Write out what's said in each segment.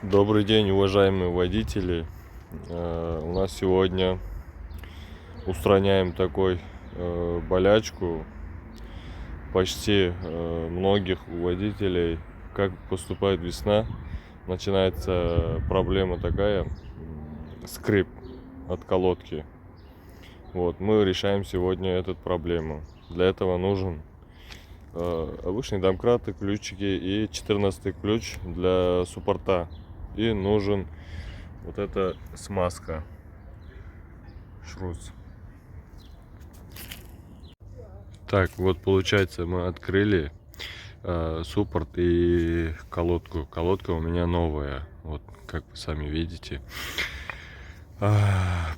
Добрый день, уважаемые водители. У нас сегодня устраняем такой болячку почти многих водителей. Как поступает весна, начинается проблема такая, скрип от колодки. Вот, мы решаем сегодня эту проблему. Для этого нужен обычные домкраты, ключики и 14 ключ для суппорта. И нужен вот эта смазка шрус. Так, вот получается, мы открыли суппорт и колодку. Колодка у меня новая, вот как вы сами видите.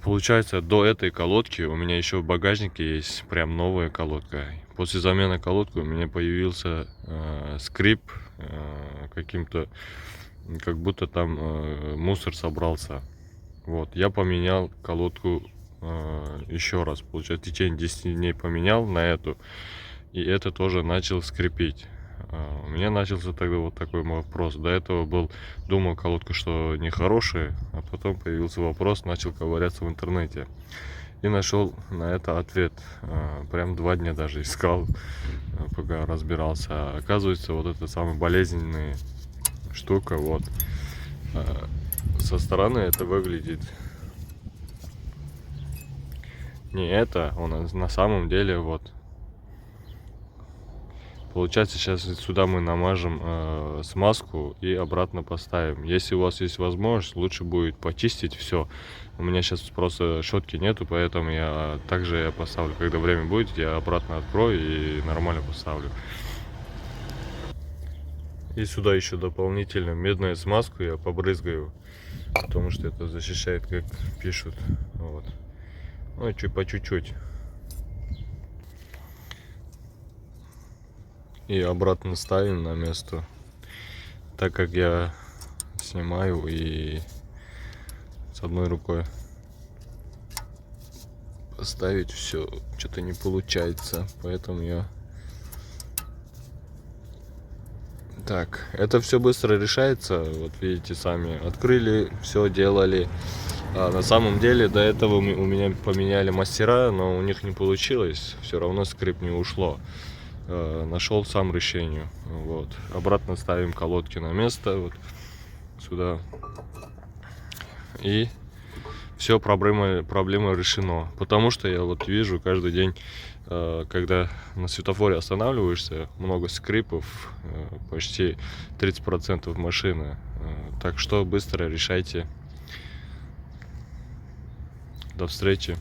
Получается, до этой колодки у меня еще в багажнике есть прям новая колодка. После замены колодки у меня появился скрип каким-то, как будто там мусор собрался. Вот, я поменял колодку еще раз. Получается, в течение 10 дней поменял на эту. И это тоже начал скрипеть. У меня начался тогда вот такой вопрос. До этого думал, колодка что нехорошая, а потом появился вопрос, начал ковыряться в интернете. И нашел на это ответ. Прям 2 дня даже искал, пока разбирался. Оказывается, вот это самая болезненная штука. Вот. Со стороны это выглядит не это, он на самом деле вот. Получается, сейчас сюда мы намажем смазку и обратно поставим. Если у вас есть возможность, лучше будет почистить все. У меня сейчас просто щетки нету, поэтому я поставлю. Когда время будет, я обратно открою и нормально поставлю. И сюда еще дополнительно медную смазку я побрызгаю, потому что это защищает, как пишут. Вот. Ну, чуть по чуть-чуть. И обратно ставим на место. Так как я снимаю и с одной рукой поставить все что-то не получается, поэтому я так, это все быстро решается. Вот видите сами, открыли, все делали. На самом деле до этого у меня поменяли мастера, но у них не получилось, все равно скрип не ушло. Нашел сам решение. Вот, обратно ставим колодки на место, вот сюда, и все, проблема решена. Потому что я вот вижу каждый день, когда на светофоре останавливаешься, много скрипов, почти 30% машины. Так что быстро решайте. До встречи.